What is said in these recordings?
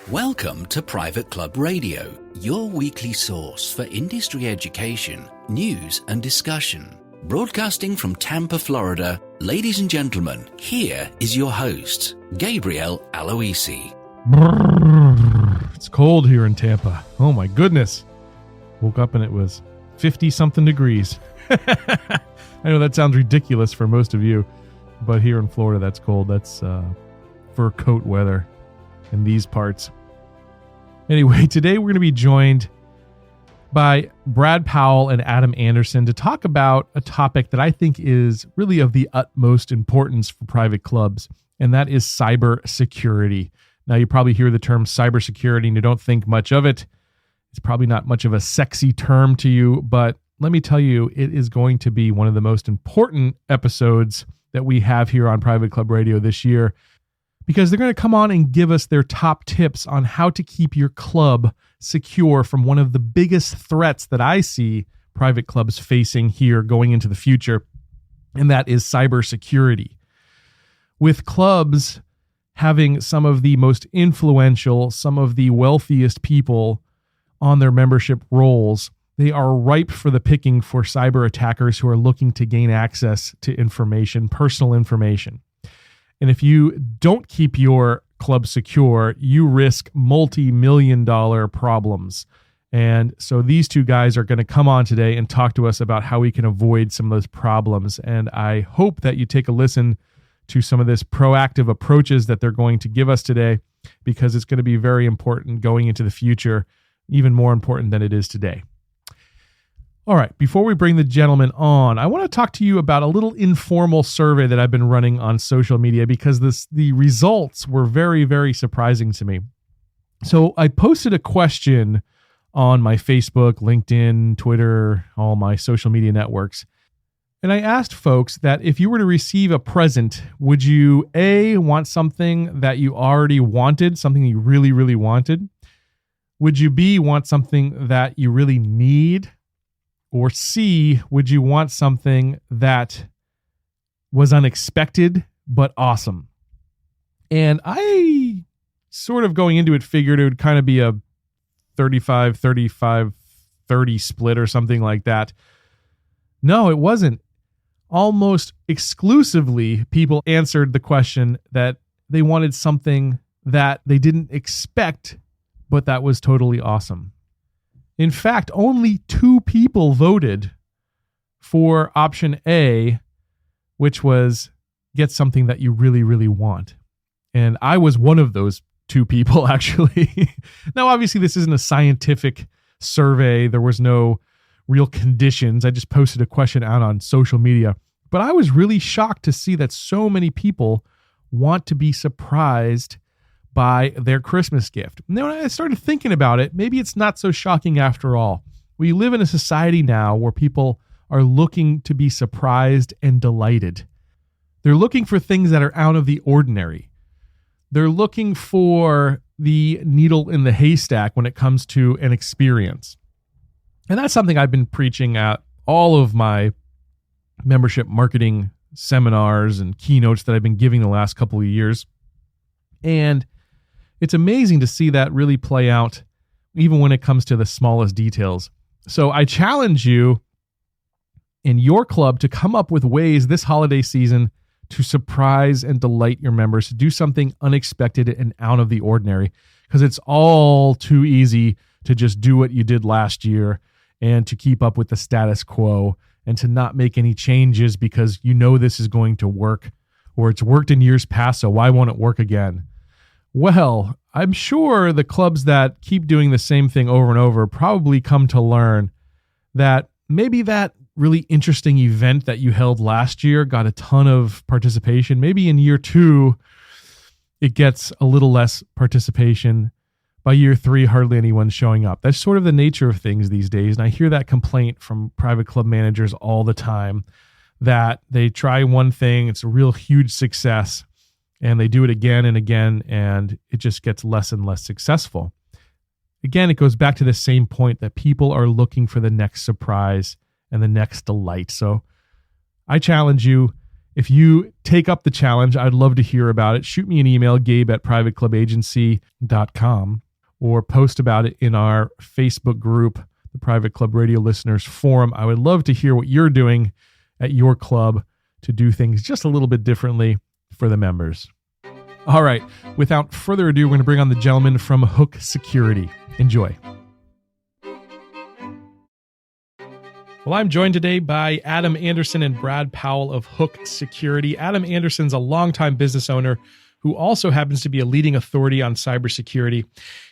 Welcome to Private Club Radio, your weekly source for industry education, news and discussion. Broadcasting from Tampa, Florida, ladies and gentlemen, here is your host, Gabriel Aloisi. It's cold here in Tampa. Oh my goodness. Woke up and it was 50-something degrees. I know that sounds ridiculous for most of you, but here in Florida, that's cold. That's fur coat weather in these parts. Anyway, today we're going to be joined by Brad Powell and Adam Anderson to talk about a topic that I think is really of the utmost importance for private clubs, and that is cybersecurity. Now, you probably hear the term cybersecurity and you don't think much of it. It's probably not much of a sexy term to you, but let me tell you, it is going to be one of the most important episodes that we have here on Private Club Radio this year, because they're going to come on and give us their top tips on how to keep your club secure from one of the biggest threats that I see private clubs facing here going into the future, and that is cybersecurity. With clubs having some of the most influential, some of the wealthiest people on their membership rolls, they are ripe for the picking for cyber attackers who are looking to gain access to information, personal information. And if you don't keep your club secure, you risk multi-million-dollar problems. And so these two guys are going to come on today and talk to us about how we can avoid some of those problems. And I hope that you take a listen to some of this proactive approaches that they're going to give us today, because it's going to be very important going into the future, even more important than it is today. All right, before we bring the gentleman on, I want to talk to you about a little informal survey that I've been running on social media, because the results were very, very surprising to me. So I posted a question on my Facebook, LinkedIn, Twitter, all my social media networks. And I asked folks that if you were to receive a present, would you A, want something that you already wanted, something you really, really wanted? Would you B, want something that you really need? Or C, would you want something that was unexpected but awesome? And I sort of going into it figured it would kind of be a 35, 35, 30 split or something like that. No, it wasn't. Almost exclusively, people answered the question that they wanted something that they didn't expect, but that was totally awesome. In fact, only 2 people voted for option A, which was get something that you really, really want. And I was one of those 2 people, actually. Now, obviously, this isn't a scientific survey. There was no real conditions. I just posted a question out on social media. But I was really shocked to see that so many people want to be surprised by their Christmas gift. And then when I started thinking about it, maybe it's not so shocking after all. We live in a society now where people are looking to be surprised and delighted. They're looking for things that are out of the ordinary. They're looking for the needle in the haystack when it comes to an experience. And that's something I've been preaching at all of my membership marketing seminars and keynotes that I've been giving the last couple of years. And it's amazing to see that really play out, even when it comes to the smallest details. So I challenge you in your club to come up with ways this holiday season to surprise and delight your members, to do something unexpected and out of the ordinary, because it's all too easy to just do what you did last year and to keep up with the status quo and to not make any changes because you know this is going to work, or it's worked in years past, so why won't it work again? Well, I'm sure the clubs that keep doing the same thing over and over probably come to learn that maybe that really interesting event that you held last year got a ton of participation. Maybe in year 2, it gets a little less participation. By year 3, hardly anyone's showing up. That's sort of the nature of things these days. And I hear that complaint from private club managers all the time, that they try one thing, it's a real huge success, and they do it again and again, and it just gets less and less successful. Again, it goes back to the same point that people are looking for the next surprise and the next delight. So I challenge you, If you take up the challenge, I'd love to hear about it. Shoot me an email, gabe@privateclubagency.com, or post about it in our Facebook group, the Private Club Radio Listeners Forum. I would love to hear what you're doing at your club to do things just a little bit differently for the members. All right, without further ado, we're going to bring on the gentleman from Hook Security. Enjoy. Well, I'm joined today by Adam Anderson and Brad Powell of Hook Security. Adam Anderson's a longtime business owner who also happens to be a leading authority on cybersecurity.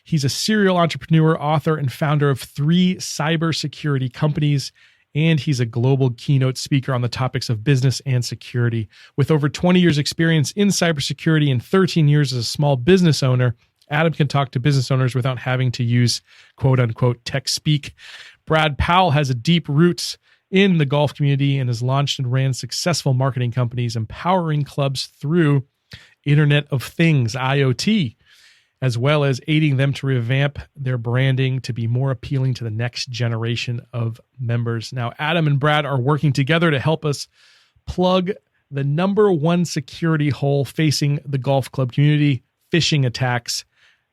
He's a serial entrepreneur, author, and founder of 3 cybersecurity companies, and he's a global keynote speaker on the topics of business and security. With over 20 years experience in cybersecurity and 13 years as a small business owner, Adam can talk to business owners without having to use quote-unquote tech speak. Brad Powell has a deep roots in the golf community and has launched and ran successful marketing companies, empowering clubs through Internet of Things, IoT, as well as aiding them to revamp their branding to be more appealing to the next generation of members. Now, Adam and Brad are working together to help us plug the number one security hole facing the golf club community, phishing attacks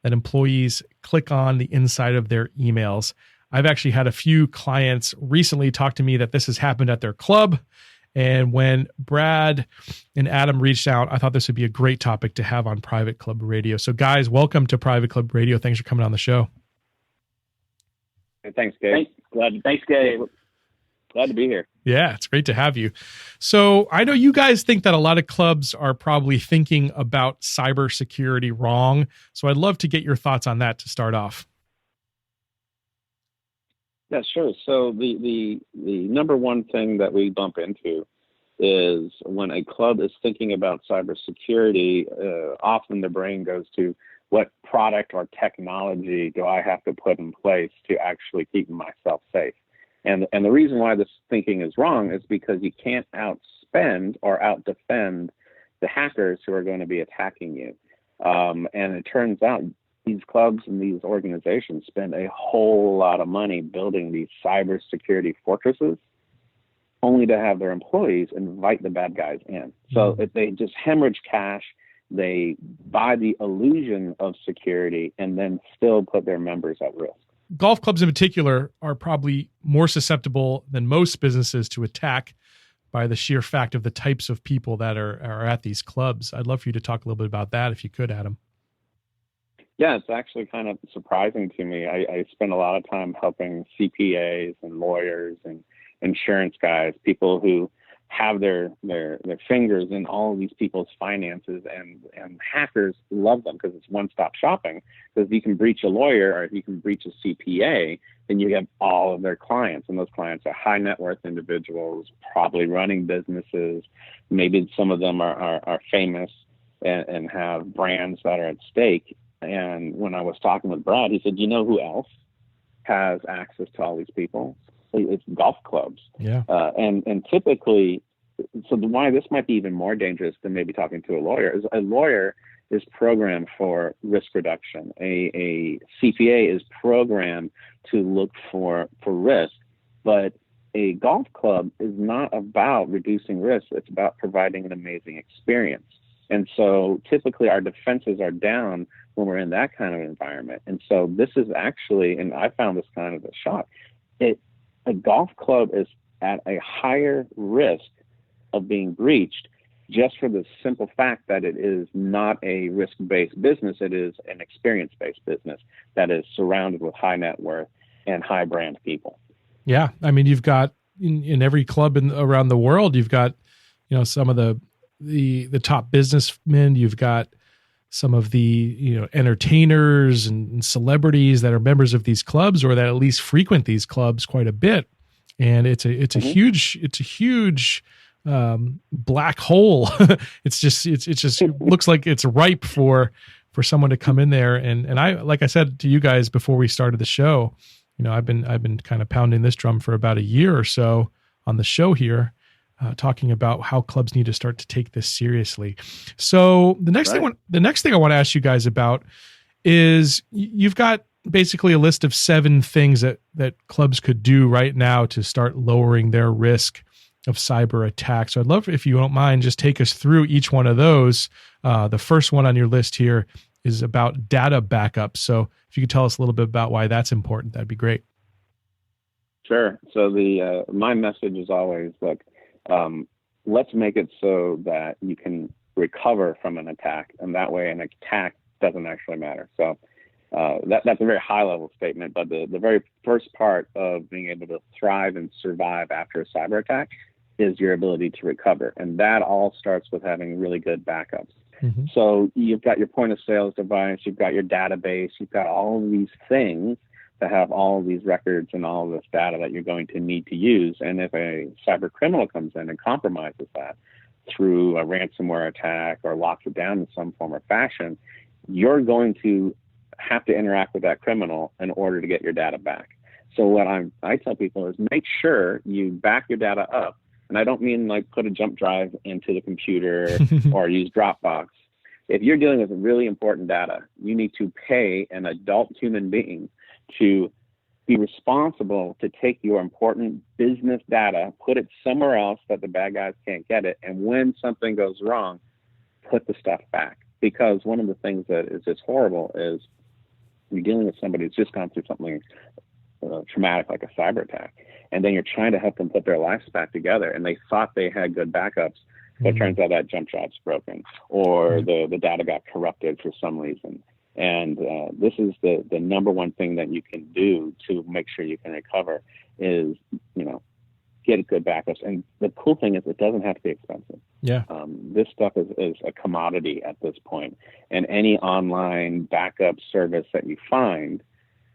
that employees click on the inside of their emails. I've actually had a few clients recently talk to me that this has happened at their club. And when Brad and Adam reached out, I thought this would be a great topic to have on Private Club Radio. So guys, welcome to Private Club Radio. Thanks for coming on the show. Hey, thanks, Gabe. Thanks, Gabe. Glad to be here. Yeah, it's great to have you. So I know you guys think that a lot of clubs are probably thinking about cybersecurity wrong. So I'd love to get your thoughts on that to start off. Yeah, sure. So the number one thing that we bump into is when a club is thinking about cybersecurity, often the brain goes to what product or technology do I have to put in place to actually keep myself safe? And the reason why this thinking is wrong is because you can't outspend or outdefend the hackers who are going to be attacking you. And it turns out these clubs and these organizations spend a whole lot of money building these cybersecurity fortresses only to have their employees invite the bad guys in. So if they just hemorrhage cash, they buy the illusion of security and then still put their members at risk. Golf clubs in particular are probably more susceptible than most businesses to attack by the sheer fact of the types of people that are at these clubs. I'd love for you to talk a little bit about that if you could, Adam. Yeah, it's actually kind of surprising to me. I spend a lot of time helping CPAs and lawyers and insurance guys, people who have their fingers in all of these people's finances, and hackers love them because it's one-stop shopping. Because if you can breach a lawyer or if you can breach a CPA, then you get all of their clients, and those clients are high net worth individuals, probably running businesses. Maybe some of them are famous and have brands that are at stake. And when I was talking with Brad, he said, you know who else has access to all these people? It's golf clubs. Yeah. And typically, so why this might be even more dangerous than maybe talking to a lawyer is a lawyer is programmed for risk reduction. A CPA is programmed to look for risk, but a golf club is not about reducing risk. It's about providing an amazing experience. And so typically our defenses are down when we're in that kind of environment. And so this is actually, and I found this kind of a shock, a golf club is at a higher risk of being breached just for the simple fact that it is not a risk-based business. It is an experience-based business that is surrounded with high net worth and high brand people. Yeah. I mean, you've got in every club around the world, you've got, some of the top businessmen, you've got some of the entertainers and celebrities that are members of these clubs or that at least frequent these clubs quite a bit, and it's a huge black hole. It just looks like it's ripe for someone to come in there, and I, like I said to you guys before we started the show, I've been kind of pounding this drum for about a year or so on the show here. Talking about how clubs need to start to take this seriously. So the next thing I want to ask you guys about is you've got basically a list of 7 things that clubs could do right now to start lowering their risk of cyber attacks. So I'd love if you don't mind, just take us through each one of those. The first one on your list here is about data backup. So if you could tell us a little bit about why that's important, that'd be great. Sure. So my message is always, look, let's make it so that you can recover from an attack, and that way an attack doesn't actually matter. So that's a very high-level statement, but the very first part of being able to thrive and survive after a cyber attack is your ability to recover, and that all starts with having really good backups. Mm-hmm. So you've got your point of sales device, you've got your database, you've got all of these things to have all of these records and all of this data that you're going to need to use. And if a cyber criminal comes in and compromises that through a ransomware attack or locks it down in some form or fashion, you're going to have to interact with that criminal in order to get your data back. So what I tell people is make sure you back your data up. And I don't mean like put a jump drive into the computer or use Dropbox. If you're dealing with really important data, you need to pay an adult human being to be responsible to take your important business data, put it somewhere else that the bad guys can't get it, and when something goes wrong, put the stuff back. Because one of the things that is just horrible is you're dealing with somebody who's just gone through something traumatic like a cyber attack, and then you're trying to help them put their lives back together, and they thought they had good backups, but it turns out that jump drive's broken, or the data got corrupted for some reason. And this is the number one thing that you can do to make sure you can recover is, get good backups. And the cool thing is it doesn't have to be expensive. Yeah. This stuff is a commodity at this point. And any online backup service that you find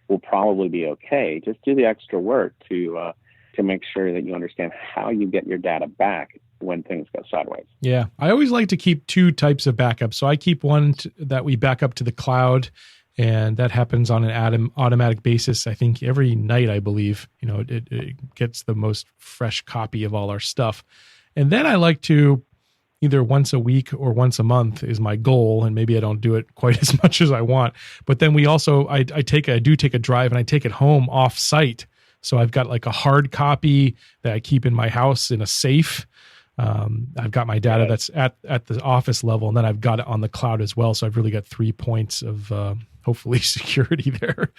will probably be okay. Just do the extra work to make sure that you understand how you get your data back when things go sideways. Yeah. I always like to keep two types of backups. So I keep one that we back up to the cloud, and that happens on an automatic basis. I think every night, I believe, it gets the most fresh copy of all our stuff. And then I like to either once a week or once a month is my goal. And maybe I don't do it quite as much as I want, but then we also, I do take a drive and I take it home off site. So I've got like a hard copy that I keep in my house in a safe. I've got my data that's at the office level, and then I've got it on the cloud as well. So I've really got 3 points of hopefully security there,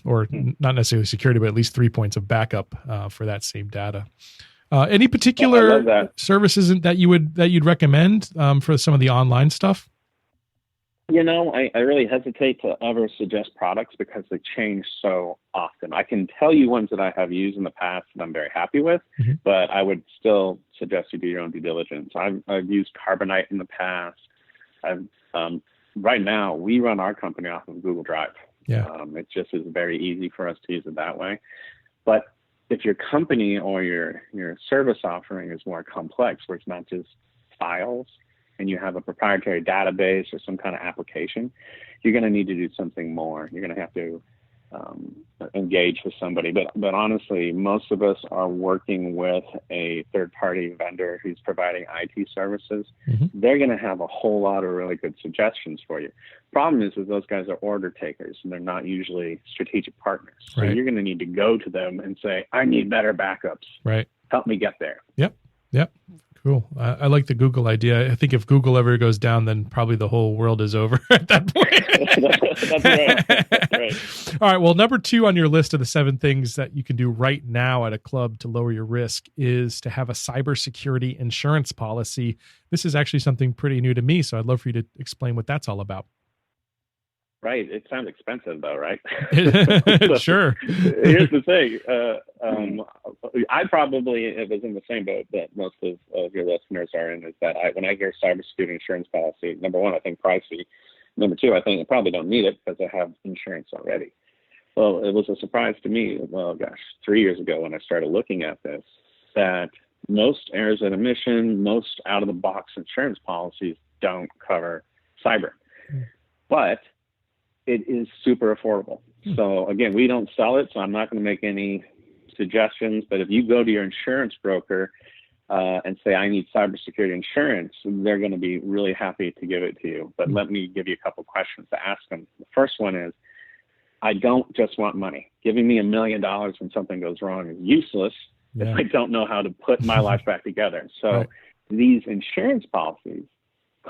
or not necessarily security, but at least 3 points of backup for that same data. Any particular services that you'd recommend for some of the online stuff? I really hesitate to ever suggest products because they change so often. I can tell you ones that I have used in the past that I'm very happy with, but I would still suggest you do your own due diligence. I've used Carbonite in the past. Right now, we run our company off of Google Drive. Yeah. It just is very easy for us to use it that way. But if your company or your service offering is more complex, where it's not just files, and you have a proprietary database or some kind of application, you're going to need to do something more. You're going to have to engage with somebody. But honestly, most of us are working with a third-party vendor who's providing IT services. They're going to have a whole lot of really good suggestions for you. Problem is those guys are order takers, and they're not usually strategic partners. So you're going to need to go to them and say, I need better backups. Right. Help me get there. Yep. Cool. I like the Google idea. I think if Google ever goes down, then probably the whole world is over at that point. That's right. All right. Well, number 2 on your list of the 7 things that you can do right now at a club to lower your risk is to have a cybersecurity insurance policy. This is actually something pretty new to me, so I'd love for you to explain what that's all about. Right. It sounds expensive, though, right? Sure. Here's the thing. I probably was in the same boat that most of your listeners are in, is that when I hear cybersecurity insurance policy, number one, I think pricey. Number two, I think I probably don't need it because I have insurance already. Well, it was a surprise to me, 3 years ago when I started looking at this, that most errors and omission, most out-of-the-box insurance policies don't cover cyber. But it is super affordable. So again, we don't sell it, so I'm not going to make any suggestions. But if you go to your insurance broker and say, I need cybersecurity insurance, they're going to be really happy to give it to you. But let me give you a couple questions to ask them. The first one is, I don't just want money. Giving me $1 million when something goes wrong is useless. if I don't know how to put my life back together. So Right. these insurance policies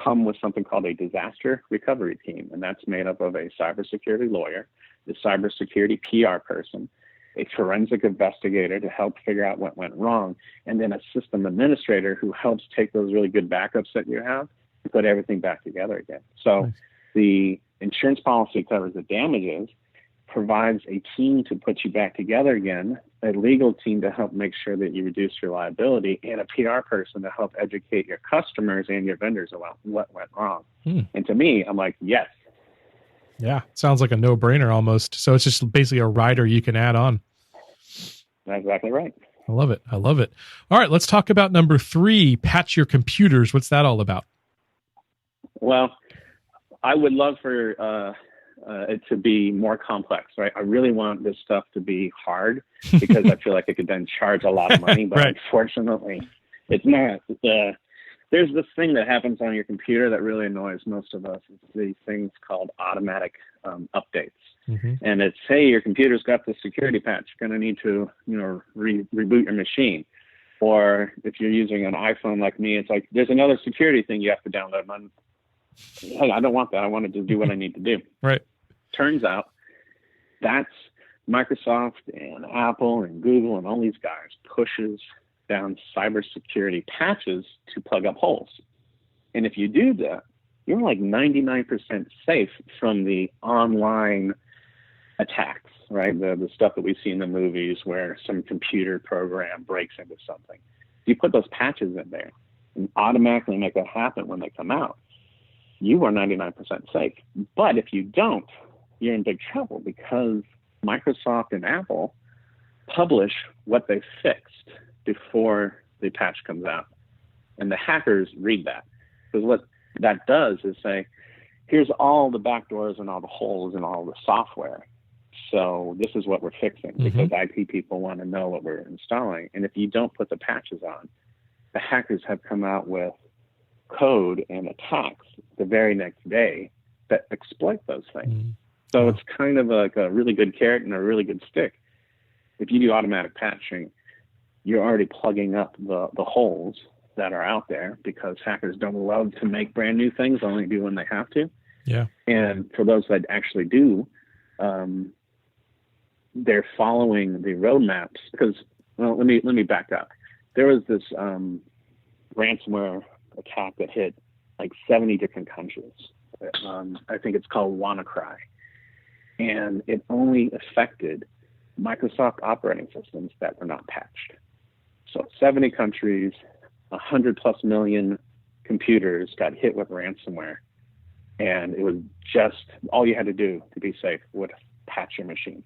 come with something called a disaster recovery team, and that's made up of a cybersecurity lawyer, the cybersecurity PR person, a forensic investigator to help figure out what went wrong, and then a system administrator who helps take those really good backups that you have and put everything back together again. So Nice. the insurance policy covers the damages, provides a team to put you back together again, a legal team to help make sure that you reduce your liability, and a PR person to help educate your customers and your vendors about what went wrong. And to me, I'm like, yes. Yeah. Sounds like a no-brainer almost. So it's just basically a rider you can add on. That's exactly right. I love it. I love it. All right. Let's talk about number 3, patch your computers. What's that all about? Well, I would love for it to be more complex, right? I really want this stuff to be hard because I feel like I could then charge a lot of money, but Right. Unfortunately, it's not. There's this thing that happens on your computer that really annoys most of us. It's these things called automatic updates. Mm-hmm. And it's, hey, your computer's got the security patch. You're going to need to, reboot your machine. Or if you're using an iPhone like me, it's like, there's another security thing you have to download. Hey, I don't want that. I want to just do what I need to do. Right. Turns out that's Microsoft and Apple and Google and all these guys pushes down cybersecurity patches to plug up holes. And if you do that, you're like 99% safe from the online attacks, right? The stuff that we see in the movies where some computer program breaks into something. If you put those patches in there and automatically make that happen when they come out, you are 99% safe. But if you don't, you're in big trouble because Microsoft and Apple publish what they fixed before the patch comes out. And the hackers read that. Because what that does is say, here's all the backdoors and all the holes and all the software. So this is what we're fixing because IT people want to know what we're installing. And if you don't put the patches on, the hackers have come out with code and attacks the very next day that exploit those things. So it's kind of like a really good carrot and a really good stick. If you do automatic patching, you're already plugging up the holes that are out there because hackers don't love to make brand new things, only do when they have to. Yeah. And for those that actually do, they're following the roadmaps because, well, let me back up. There was this ransomware attack that hit like 70 different countries. I think it's called WannaCry. And it only affected Microsoft operating systems that were not patched. So 70 countries, 100 plus million computers got hit with ransomware. And it was just all you had to do to be safe would patch your machine.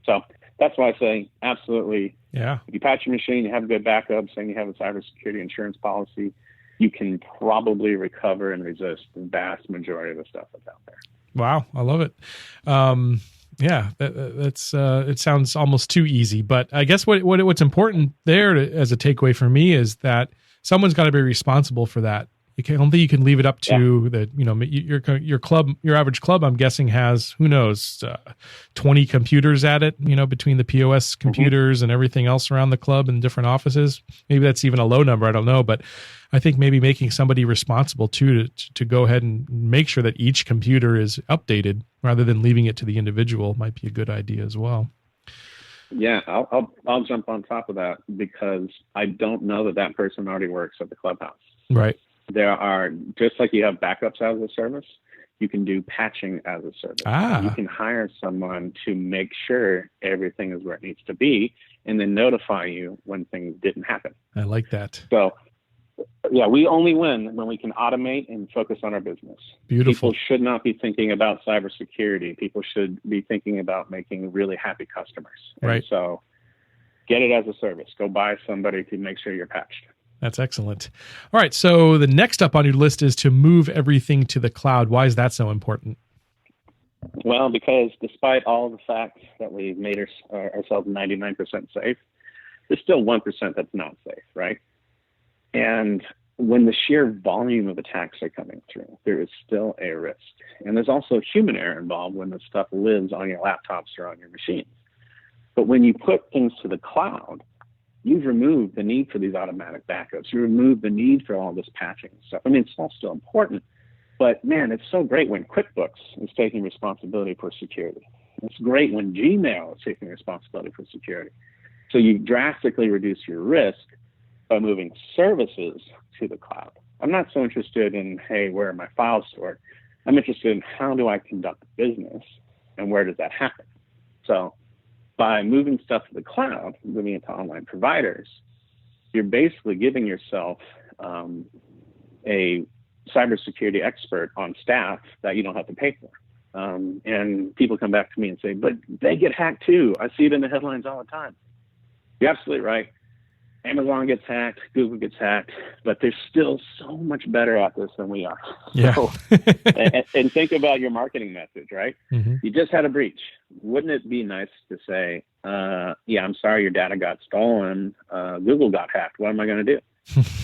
So that's why I say absolutely. Yeah. If you patch your machine, you have a good backup, saying you have a cybersecurity insurance policy, you can probably recover and resist the vast majority of the stuff that's out there. Wow. I love it. Yeah, that's it sounds almost too easy, but I guess what's important there as a takeaway for me is that someone's got to be responsible for that. I don't think you can leave it up to your club. Your average club, I'm guessing, has 20 computers at it. Between the POS computers and everything else around the club and different offices. Maybe that's even a low number. I don't know, but I think maybe making somebody responsible to go ahead and make sure that each computer is updated rather than leaving it to the individual might be a good idea as well. Yeah, I'll jump on top of that because I don't know that person already works at the clubhouse. Right. There are, just like you have backups as a service, you can do patching as a service. You can hire someone to make sure everything is where it needs to be and then notify you when things didn't happen. I like that. So, yeah, we only win when we can automate and focus on our business. Beautiful. People should not be thinking about cybersecurity. People should be thinking about making really happy customers. Right. And so get it as a service. Go buy somebody to make sure you're patched. That's excellent. All right. So the next up on your list is to move everything to the cloud. Why is that so important? Well, because despite all the facts that we've made ourselves 99% safe, there's still 1% that's not safe, right? And when the sheer volume of attacks are coming through, there is still a risk. And there's also human error involved when the stuff lives on your laptops or on your machines. But when you put things to the cloud, you've removed the need for these automatic backups. You remove the need for all this patching and stuff. I mean, it's all still important, but man, it's so great when QuickBooks is taking responsibility for security. It's great when Gmail is taking responsibility for security. So you drastically reduce your risk by moving services to the cloud. I'm not so interested in, hey, where are my files stored? I'm interested in how do I conduct business and where does that happen? So by moving stuff to the cloud, moving it to online providers, you're basically giving yourself a cybersecurity expert on staff that you don't have to pay for. And people come back to me and say, but they get hacked too. I see it in the headlines all the time. You're absolutely right. Amazon gets hacked, Google gets hacked, but they're still so much better at this than we are. Yeah. So, and think about your marketing message, right? Mm-hmm. You just had a breach. Wouldn't it be nice to say, yeah, I'm sorry your data got stolen. Google got hacked. What am I going to do?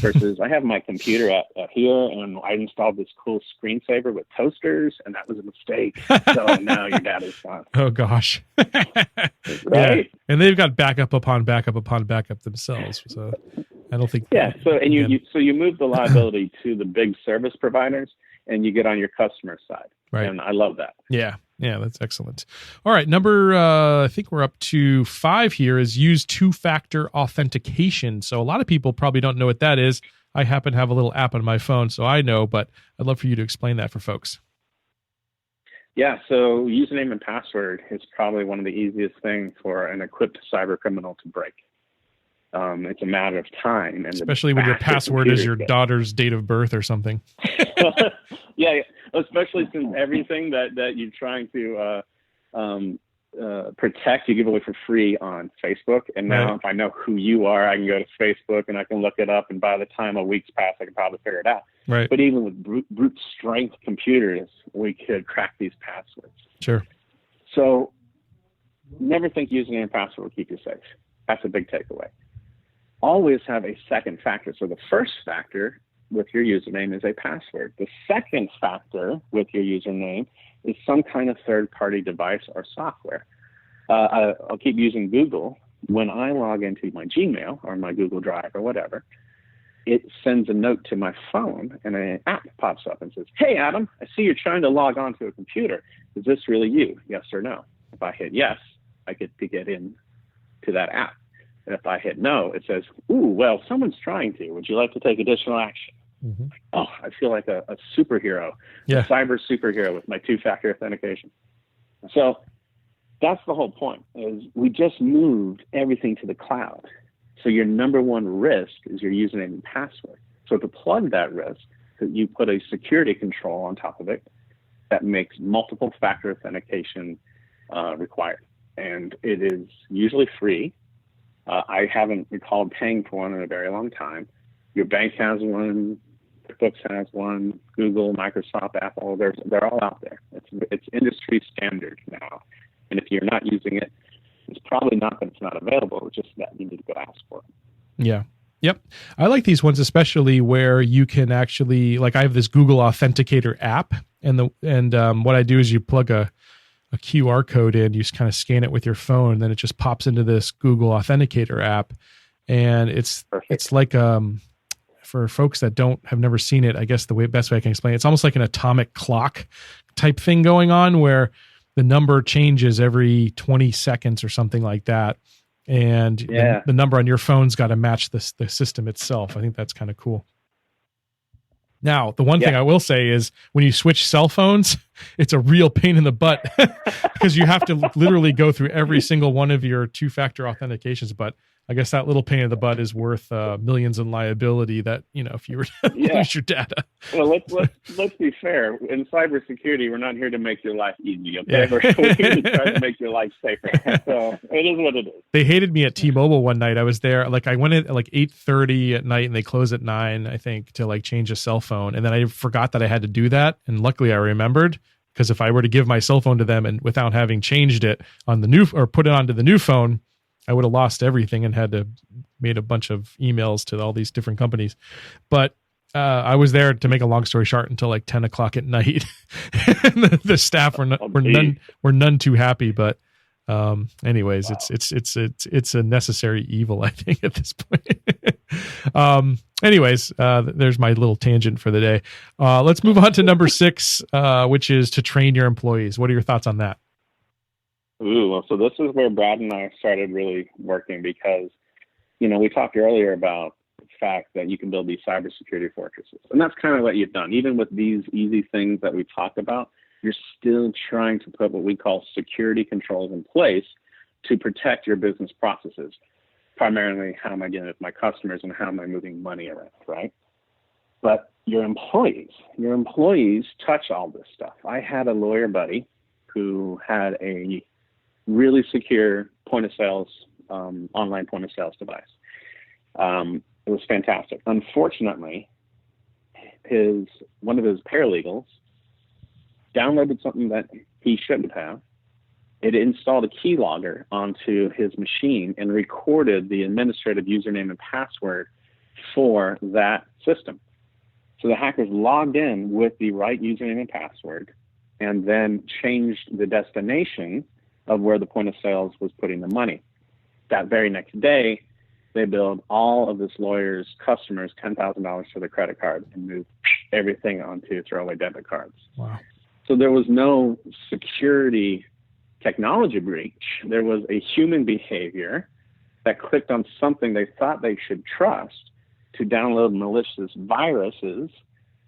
Versus I have my computer at here and I installed this cool screensaver with toasters and that was a mistake. So now your data's gone. Oh gosh. Right? Yeah. And they've got backup upon backup upon backup themselves. So I don't think. Yeah. So, and you move the liability to the big service providers and you get on your customer side. Right. And I love that. Yeah. Yeah, that's excellent. All right, number, I think we're up to 5 here, is use two-factor authentication. So a lot of people probably don't know what that is. I happen to have a little app on my phone, so I know, but I'd love for you to explain that for folks. Yeah, so username and password is probably one of the easiest things for an equipped cyber criminal to break. It's a matter of time. And especially when your password is your daughter's date of birth or something. Yeah, especially since everything that you're trying to protect, you give away for free on Facebook. And now right. If I know who you are, I can go to Facebook and I can look it up. And by the time a week's passed, I can probably figure it out. Right. But even with brute strength computers, we could crack these passwords. Sure. So never think username and password will keep you safe. That's a big takeaway. Always have a second factor. So the first factor with your username is a password. The second factor with your username is some kind of third-party device or software. I'll keep using Google. When I log into my Gmail or my Google Drive or whatever, it sends a note to my phone and an app pops up and says, hey, Adam, I see you're trying to log on to a computer. Is this really you? Yes or no? If I hit yes, I get to get in to that app. And if I hit no, it says, ooh, well, someone's trying to. Would you like to take additional action? Mm-hmm. Oh, I feel like a superhero, a cyber superhero with my two-factor authentication. So that's the whole point, is we just moved everything to the cloud. So your number one risk is your username and password. So to plug that risk, you put a security control on top of it that makes multiple factor authentication required. And it is usually free. I haven't recalled paying for one in a very long time. Your bank has one, QuickBooks has one, Google, Microsoft, Apple, they're all out there. It's industry standard now. And if you're not using it, it's probably not that it's not available. It's just that you need to go ask for it. Yeah. Yep. I like these ones, especially where you can actually, like I have this Google Authenticator app, and what I do is you plug a QR code in, you just kind of scan it with your phone, and then it just pops into this Google Authenticator app. And it's like, for folks that have never seen it, I guess the best way I can explain it, it's almost like an atomic clock type thing going on where the number changes every 20 seconds or something like that. And the number on your phone's got to match the system itself. I think that's kind of cool. Now, the one thing I will say is when you switch cell phones, it's a real pain in the butt because you have to literally go through every single one of your two-factor authentications. But I guess that little pain in the butt is worth millions in liability that, if you were to lose your data. Well, let's be fair. In cybersecurity, we're not here to make your life easy. Okay? We're here to try to make your life safer. So it is what it is. They hated me at T-Mobile one night. I was there, I went in at 8:30 at night and they close at 9, I think, to change a cell phone. And then I forgot that I had to do that. And luckily I remembered, because if I were to give my cell phone to them and without having changed it on the new, or put it onto the new phone, I would have lost everything and had to made a bunch of emails to all these different companies. But I was there, to make a long story short, until 10 o'clock at night. And the staff were none too happy. But Anyways, wow. It's a necessary evil, I think, at this point. Anyways, there's my little tangent for the day. Let's move on to number 6, which is to train your employees. What are your thoughts on that? Ooh, well, so this is where Brad and I started really working because, we talked earlier about the fact that you can build these cybersecurity fortresses. And that's kind of what you've done. Even with these easy things that we talked about, you're still trying to put what we call security controls in place to protect your business processes. Primarily, how am I dealing with my customers and how am I moving money around, right? But your employees touch all this stuff. I had a lawyer buddy who had a really secure point of sales, online point of sales device. It was fantastic. Unfortunately, one of his paralegals downloaded something that he shouldn't have. It installed a keylogger onto his machine and recorded the administrative username and password for that system. So the hackers logged in with the right username and password and then changed the destination of where the point of sales was putting the money. That very next day, they billed all of this lawyer's customers $10,000 for their credit card and moved everything onto throwaway debit cards. Wow. So there was no security technology breach. There was a human behavior that clicked on something they thought they should trust to download malicious viruses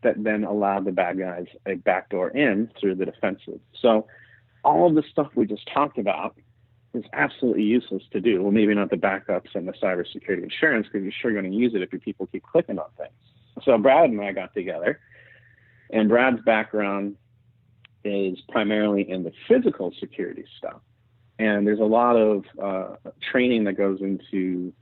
that then allowed the bad guys a backdoor in through the defensive. So all of the stuff we just talked about is absolutely useless to do. Well, maybe not the backups and the cybersecurity insurance, because you're sure going to use it if your people keep clicking on things. So Brad and I got together, and Brad's background is primarily in the physical security stuff. And there's a lot of training that goes into,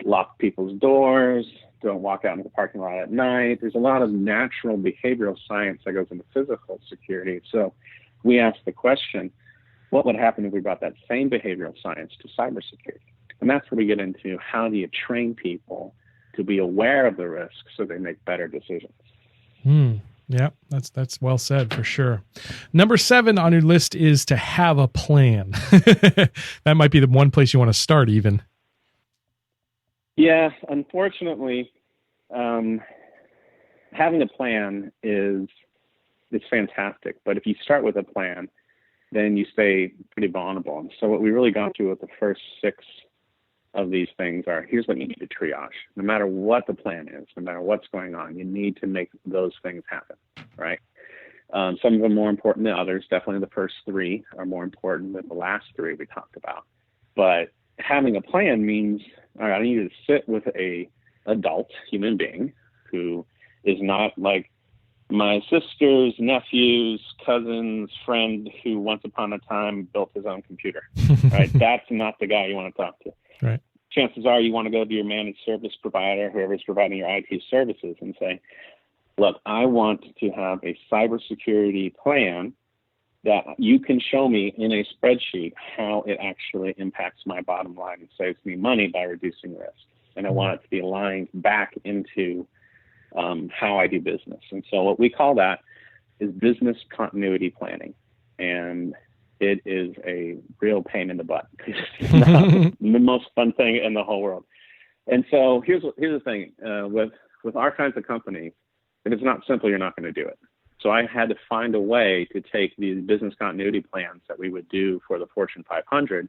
lock people's doors, don't walk out into the parking lot at night. There's a lot of natural behavioral science that goes into physical security. So we asked the question, what would happen if we brought that same behavioral science to cybersecurity? And that's where we get into how do you train people to be aware of the risk so they make better decisions. Yeah, that's well said for sure. Number 7 on your list is to have a plan. That might be the one place you want to start even. Yeah, unfortunately, having a plan is fantastic. But if you start with a plan, then you stay pretty vulnerable. And so what we really got to with the first 6 of these things are, here's what you need to triage. No matter what the plan is, no matter what's going on, you need to make those things happen, right? Some of them more important than others. Definitely the first 3 are more important than the last 3 we talked about. But having a plan means, all right, I need to sit with a adult human being who is not like my sister's nephew's cousin's friend who once upon a time built his own computer, right? That's not the guy you want to talk to. Right. Chances are you want to go to your managed service provider, whoever's providing your IT services, and say, look, I want to have a cybersecurity plan that you can show me in a spreadsheet how it actually impacts my bottom line and saves me money by reducing risk. And I want it to be aligned back into how I do business. And so what we call that is business continuity planning. And it is a real pain in the butt. It's not the most fun thing in the whole world. And so here's the thing, with our kinds of companies, if it's not simple, you're not going to do it. So I had to find a way to take these business continuity plans that we would do for the Fortune 500,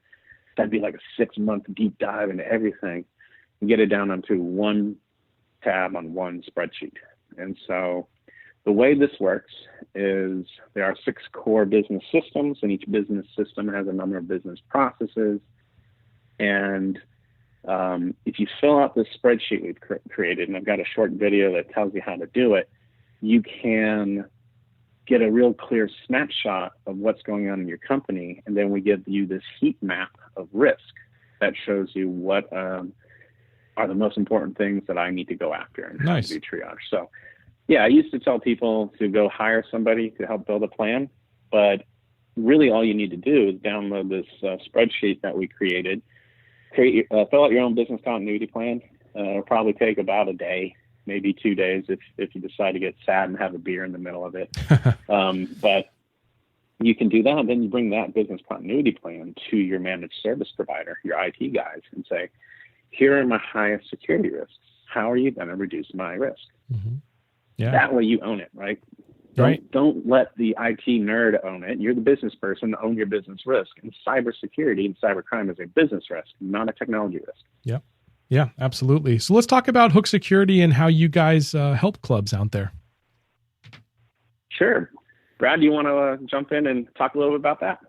that'd be like a 6-month deep dive into everything, and get it down onto one tab on one spreadsheet. And so the way this works is there are 6 core business systems, and each business system has a number of business processes. And if you fill out this spreadsheet we've created, and I've got a short video that tells you how to do it, you can get a real clear snapshot of what's going on in your company. And then we give you this heat map of risk that shows you what are the most important things that I need to go after and how to do triage. So yeah, I used to tell people to go hire somebody to help build a plan, but really all you need to do is download this spreadsheet that we created, fill out your own business continuity plan. It'll probably take about a day, maybe 2 days if you decide to get sad and have a beer in the middle of it. But you can do that. And then you bring that business continuity plan to your managed service provider, your IT guys, and say, here are my highest security risks. How are you going to reduce my risk? Mm-hmm. Yeah. That way you own it, right? Don't let the IT nerd own it. You're the business person, own your business risk. And cybersecurity and cybercrime is a business risk, not a technology risk. Yeah. Yeah, absolutely. So let's talk about Hook Security and how you guys help clubs out there. Sure. Brad, do you want to jump in and talk a little bit about that?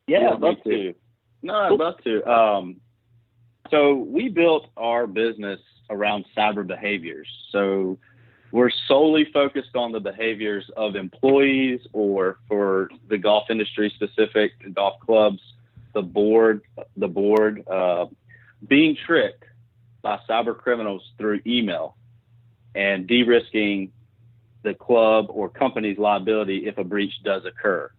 Yeah, I'd love to. No, I'd love to. So we built our business around cyber behaviors. So we're solely focused on the behaviors of employees, or for the golf industry specific, golf clubs, the board, being tricked by cyber criminals through email and de-risking the club or company's liability if a breach does occur.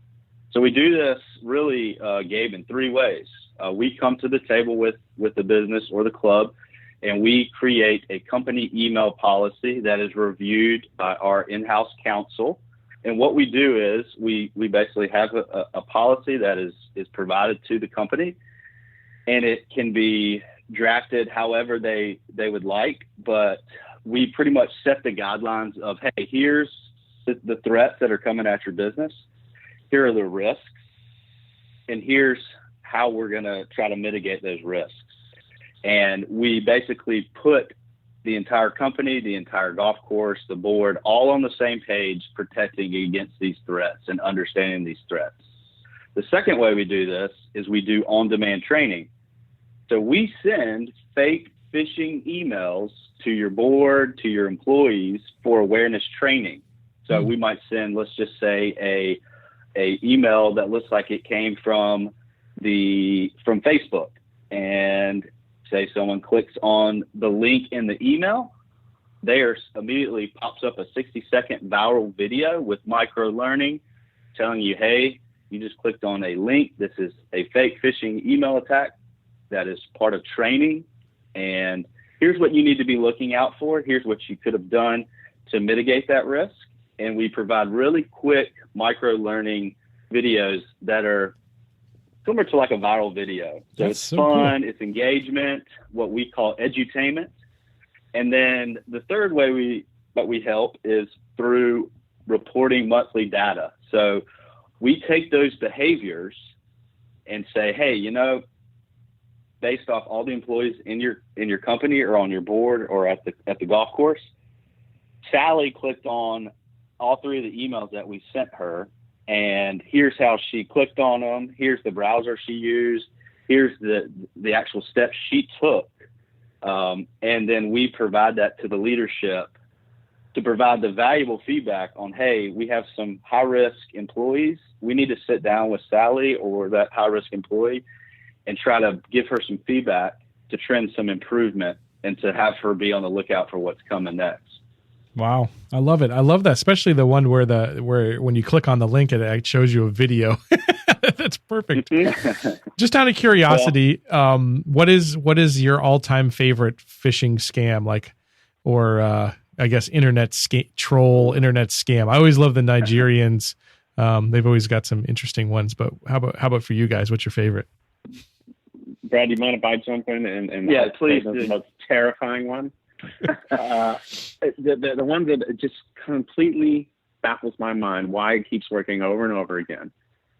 So we do this really, Gabe, in three ways. We come to the table with the business or the club, and we create a company email policy that is reviewed by our in-house counsel. And what we do is we basically have a policy that is provided to the company, and it can be drafted however they would like, but we pretty much set the guidelines of, hey, here's the threats that are coming at your business. Here are the risks, and here's how we're going to try to mitigate those risks. And we basically put the entire company, the entire golf course, the board, all on the same page, protecting against these threats and understanding these threats. The second way we do this is we do on-demand training. So we send fake phishing emails to your board, to your employees for awareness training. So we might send, let's just say, a email that looks like it came from Facebook, and say someone clicks on the link in the email, there immediately pops up a 60-second viral video with micro learning telling you, hey, you just clicked on a link. This is a fake phishing email attack that is part of training. And here's what you need to be looking out for. Here's what you could have done to mitigate that risk. And we provide really quick micro learning videos that are similar to like a viral video. So it's so fun, cool. It's engagement, what we call edutainment. And then the third way we help is through reporting monthly data. So we take those behaviors and say, hey, based off all the employees in your company or on your board or at the golf course, Sally clicked on all three of the emails that we sent her, and here's how she clicked on them. Here's the browser she used. Here's the actual steps she took. And then we provide that to the leadership to provide the valuable feedback on, hey, we have some high-risk employees. We need to sit down with Sally or that high-risk employee and try to give her some feedback to trend some improvement and to have her be on the lookout for what's coming next. Wow. I love it. I love that, especially the one where when you click on the link, it shows you a video. That's perfect. Just out of curiosity, what is your all-time favorite phishing scam, or I guess internet scam? I always love the Nigerians. They've always got some interesting ones, but how about for you guys? What's your favorite? Brad, do you mind if I jump in and yeah, please. The most terrifying one? The one that just completely baffles my mind why it keeps working over and over again.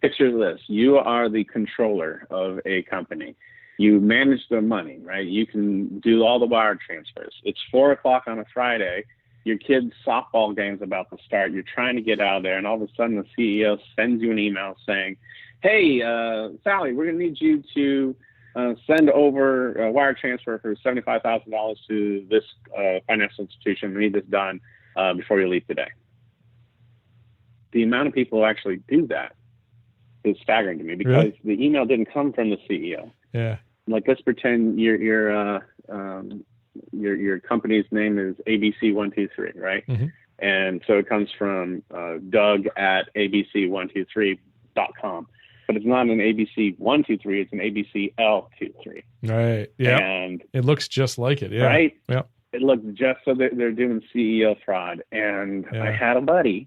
Picture this. You are the controller of a company. You manage the money, right? You can do all the wire transfers. It's 4:00 on a Friday. Your kid's softball game's about to start. You're trying to get out of there, and all of a sudden the CEO sends you an email saying, hey, Sally, we're going to need you to send over a wire transfer for $75,000 to this financial institution. We need this done before you leave today. The amount of people who actually do that is staggering to me, because the email didn't come from the CEO. Yeah. Like, let's pretend your company's name is ABC123, right? Mm-hmm. And so it comes from Doug at abc123.com. But it's not an ABC123, it's an ABCL23. Right. Yeah. And it looks just like it. Yeah. Right. Yeah. It looks just so they're doing CEO fraud. And I had a buddy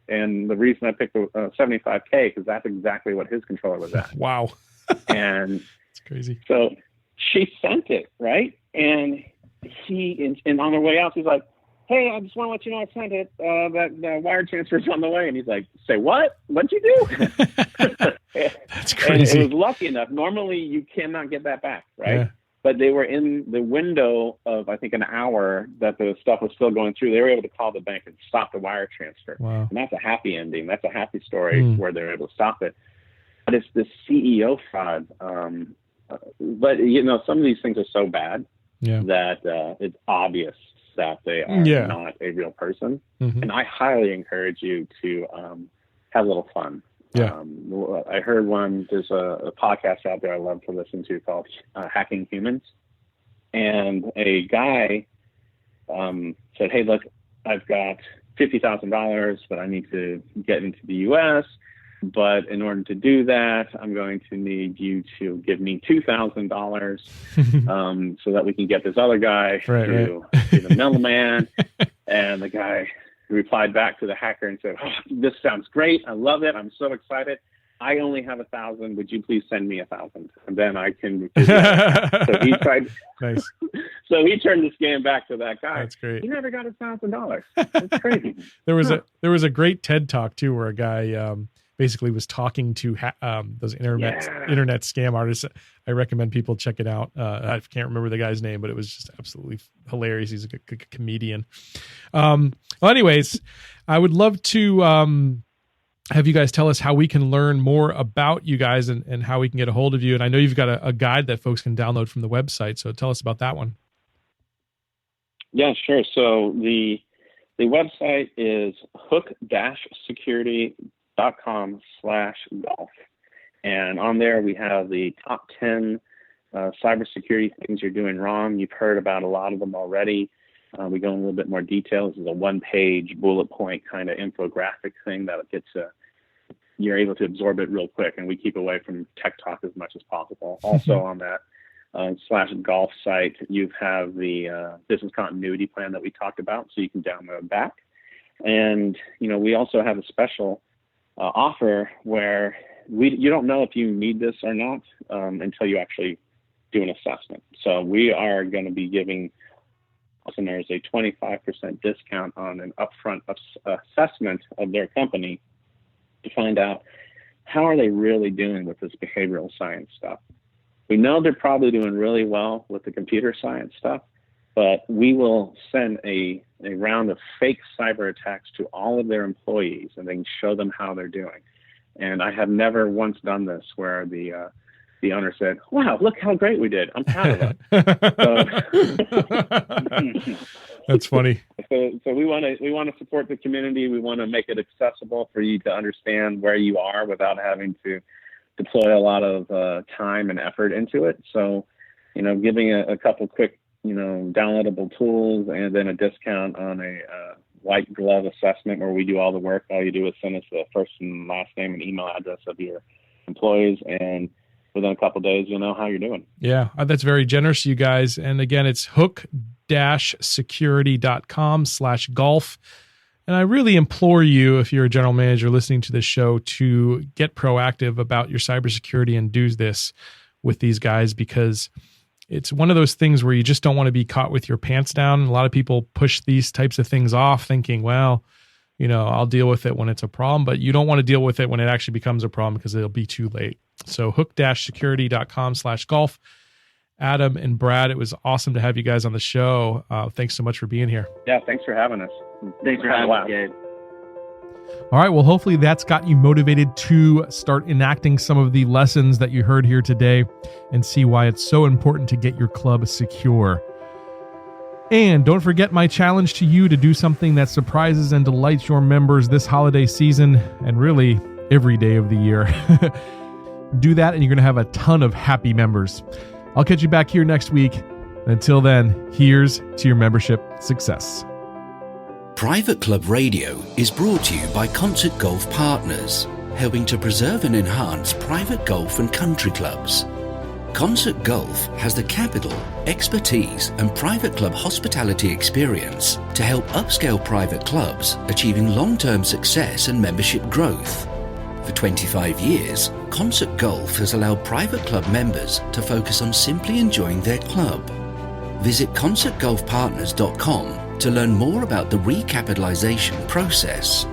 And the reason I picked a 75K because that's exactly what his controller was at. Wow. And it's crazy. So she sent it, right? And and on the way out, she's like, hey, I just want to let you know I sent it. That the wire transfer is on the way. And he's like, say what? What'd you do? That's crazy. And it was lucky enough. Normally, you cannot get that back, right? Yeah. But they were in the window of, I think, an hour that the stuff was still going through. They were able to call the bank and stop the wire transfer. Wow. And that's a happy ending. That's a happy story where they're able to stop it. But it's this CEO fraud. But, some of these things are so bad that it's obvious that they are not a real person. Mm-hmm. And I highly encourage you to have a little fun. Yeah. I heard there's a podcast out there I love to listen to called Hacking Humans. And a guy said, hey, look, I've got $50,000 that I need to get into the U.S., but in order to do that, I'm going to need you to give me $2,000 so that we can get this other guy to be the middleman. And the guy replied back to the hacker and said, oh, this sounds great. I love it. I'm so excited. I only have 1,000. Would you please send me 1,000? And then I can. So he tried. Nice. So he turned the scam back to that guy. That's great. He never got $1,000. That's crazy. There was a great TED talk too, where a guy basically was talking to those internet scam artists. I recommend people check it out. I can't remember the guy's name, but it was just absolutely hilarious. He's a good comedian. Well, anyways, I would love to have you guys tell us how we can learn more about you guys and how we can get a hold of you. And I know you've got a guide that folks can download from the website. So tell us about that one. Yeah, sure. So the website is hook-security.com/golf. And on there, we have the top 10 cybersecurity things you're doing wrong. You've heard about a lot of them already. We go in a little bit more detail. This is a one-page bullet point kind of infographic thing that you're able to absorb it real quick. And we keep away from tech talk as much as possible. Also on that /golf site, you have the business continuity plan that we talked about, so you can download that. And, we also have a special offer where you don't know if you need this or not until you actually do an assessment. So we are going to be giving listeners a 25% discount on an upfront assessment of their company to find out how are they really doing with this behavioral science stuff. We know they're probably doing really well with the computer science stuff, but we will send a round of fake cyber attacks to all of their employees and then show them how they're doing. And I have never once done this where the owner said, wow, look how great we did. I'm proud of it. That's funny. So we want to support the community. We want to make it accessible for you to understand where you are without having to deploy a lot of time and effort into it. So, giving a couple quick, downloadable tools and then a discount on a white glove assessment where we do all the work. All you do is send us the first and last name and email address of your employees, and within a couple of days, you'll know how you're doing. Yeah, that's very generous, you guys. And again, it's hook-security.com/golf. And I really implore you, if you're a general manager listening to this show, to get proactive about your cybersecurity and do this with these guys, because it's one of those things where you just don't want to be caught with your pants down. A lot of people push these types of things off thinking, well, I'll deal with it when it's a problem, but you don't want to deal with it when it actually becomes a problem because it'll be too late. So hook-security.com/golf. Adam and Brad, it was awesome to have you guys on the show. Thanks so much for being here. Yeah, thanks for having us. Thanks for having us, Gabe. All right, well, hopefully that's got you motivated to start enacting some of the lessons that you heard here today and see why it's so important to get your club secure. And don't forget my challenge to you to do something that surprises and delights your members this holiday season and really every day of the year. Do that and you're going to have a ton of happy members. I'll catch you back here next week. Until then, here's to your membership success. Private Club Radio is brought to you by Concert Golf Partners, helping to preserve and enhance private golf and country clubs. Concert Golf has the capital, expertise, and private club hospitality experience to help upscale private clubs achieving long-term success and membership growth. For 25 years, Concert Golf has allowed private club members to focus on simply enjoying their club. Visit concertgolfpartners.com to learn more about the recapitalization process.